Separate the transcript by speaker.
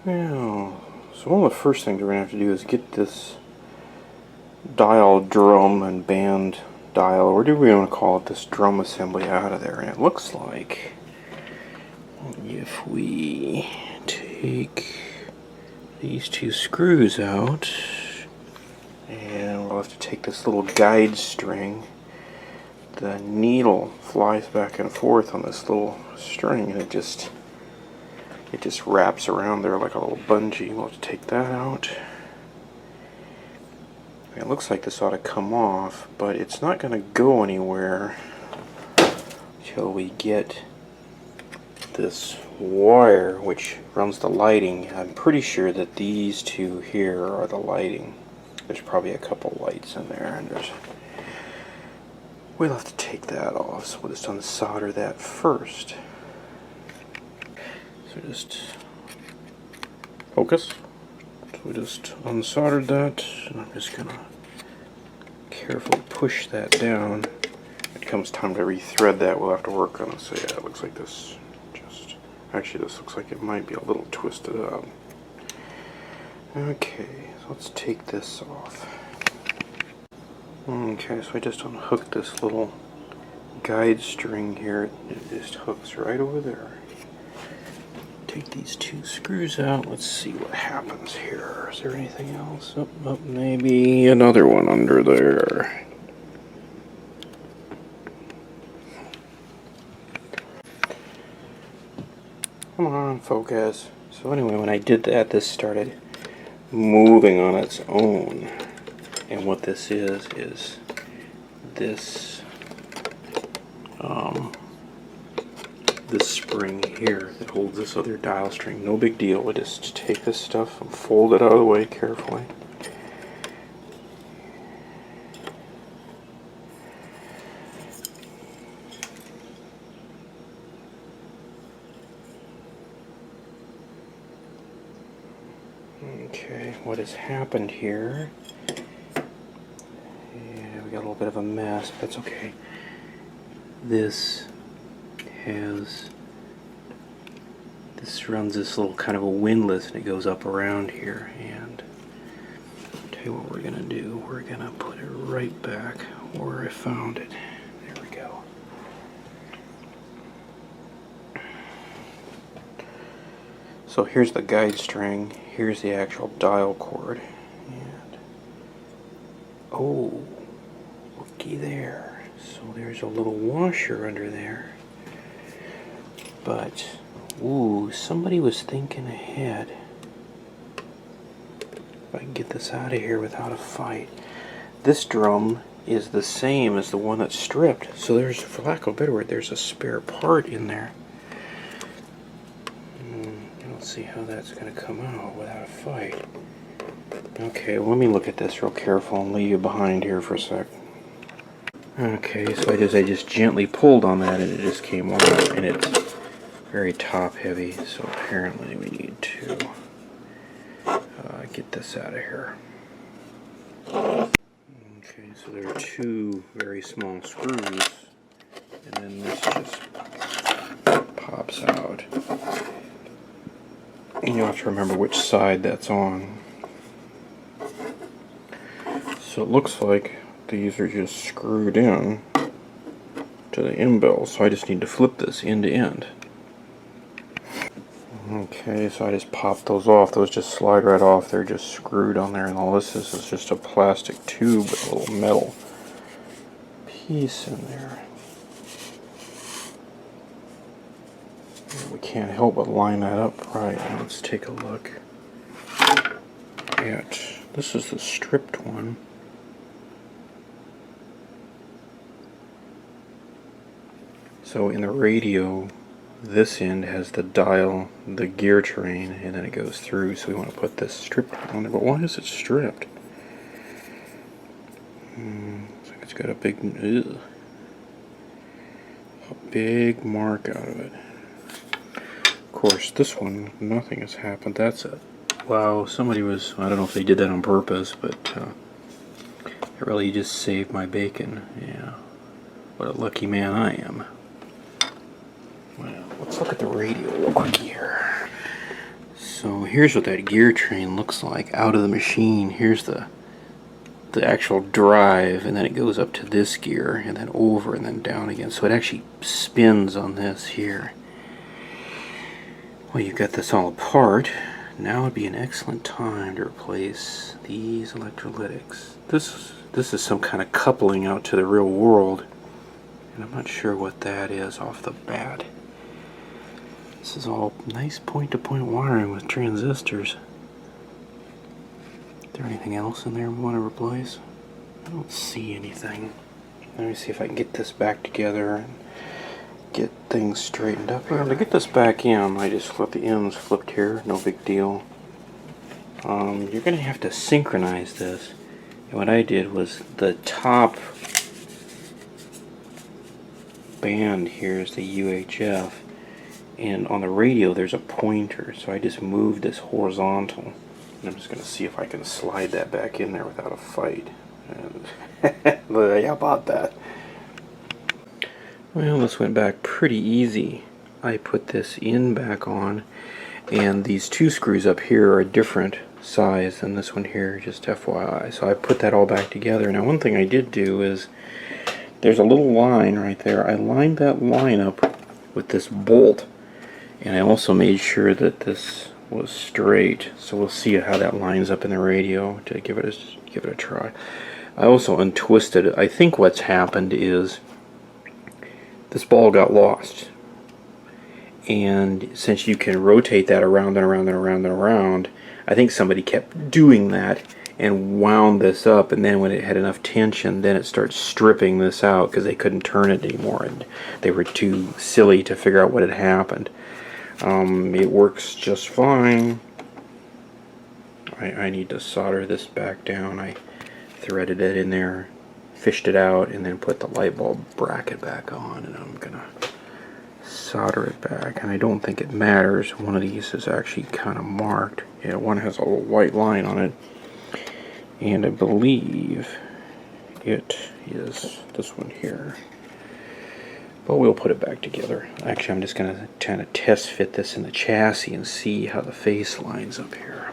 Speaker 1: Well, so one of the first things we're going to have to do is get this dial drum and band dial, or do we want to call it, this drum assembly out of there. And it looks like if we take these two screws out, and we'll have to take this little guide string, the needle flies back and forth on this little string, and it just wraps around there like a little bungee. We'll have to take that out. It looks like this ought to come off, but it's not going to go anywhere until we get this wire which runs the lighting. I'm pretty sure that these two here are the lighting. There's probably a couple lights in there, and we'll have to take that off, so we'll just unsolder that first. So just focus. So we just unsoldered that, and I'm just gonna carefully push that down. When it comes time to rethread that, we'll have to work on it. So yeah, it looks like this. Actually, this looks like it might be a little twisted up. Okay, so let's take this off. Okay, so I just unhooked this little guide string here. It just hooks right over there. Take these two screws out. Let's see what happens here. Is there anything else? Oh, maybe another one under there. Come on, focus. So anyway, when I did that, this started moving on its own. And what this is this this spring here that holds this other dial string. No big deal. We just take this stuff and fold it out of the way carefully. Okay, what has happened here? Yeah, we got a little bit of a mess, but that's okay. This runs this little kind of a windlass, and it goes up around here. And I'll tell you what we're gonna do. We're gonna put it right back where I found it. There we go. So here's the guide string. Here's the actual dial cord, and oh, looky there. So there's a little washer under there. But, ooh, somebody was thinking ahead. If I can get this out of here without a fight. This drum is the same as the one that's stripped. So there's, for lack of a better word, there's a spare part in there. Let's see how that's going to come out without a fight. Okay, well, let me look at this real careful and leave you behind here for a sec. Okay, so I just gently pulled on that, and it just came off, and it's very top heavy, so apparently we need to get this out of here. Okay, so there are two very small screws, and then this just pops out. You have to remember which side that's on. So it looks like these are just screwed in to the end bell, so I just need to flip this end to end. Okay, so I just popped those off. Those just slide right off. They're just screwed on there, and all this is just a plastic tube with a little metal piece in there. We can't help but line that up right. Now let's take a look at, this is the stripped one. So in the radio, this end has the dial, the gear train, and then it goes through, so we want to put this stripped on there. But why is it stripped? Looks like it's got a big mark out of it. Of course, this one, nothing has happened. That's it. Wow, somebody was, I don't know if they did that on purpose, but it really just saved my bacon. Yeah, what a lucky man I am. Well, let's look at the radio real quick here. So here's what that gear train looks like out of the machine. Here's the actual drive, and then it goes up to this gear and then over and then down again. So it actually spins on this here. Well, you've got this all apart. Now would be an excellent time to replace these electrolytics. This is some kind of coupling out to the real world, and I'm not sure what that is off the bat. This is all nice point-to-point wiring with transistors. Is there anything else in there we want to replace? I don't see anything. Let me see if I can get this back together and get things straightened up. Well, to get this back in, I just got the ends flipped here, no big deal. You're going to have to synchronize this. And what I did was the top band here is the UHF, and on the radio there's a pointer, so I just moved this horizontal. And I'm just going to see if I can slide that back in there without a fight. And how about that? Well, this went back pretty easy. I put this in back on, and these two screws up here are a different size than this one here, just FYI. So I put that all back together. Now, one thing I did do is there's a little line right there. I lined that line up with this bolt, and I also made sure that this was straight. So we'll see how that lines up in the radio to give it a try. I also untwisted it. I think what's happened is this ball got lost, and since you can rotate that around and around and around and around, I think somebody kept doing that and wound this up, and then when it had enough tension, then it starts stripping this out because they couldn't turn it anymore, and they were too silly to figure out what had happened. It works just fine. I need to solder this back down. I threaded it in there, fished it out, and then put the light bulb bracket back on, and I'm gonna solder it back. And I don't think it matters. One of these is actually kind of marked. Yeah, one has a little white line on it, and I believe it is this one here. But we'll put it back together. Actually, I'm just gonna kind of test fit this in the chassis and see how the face lines up here.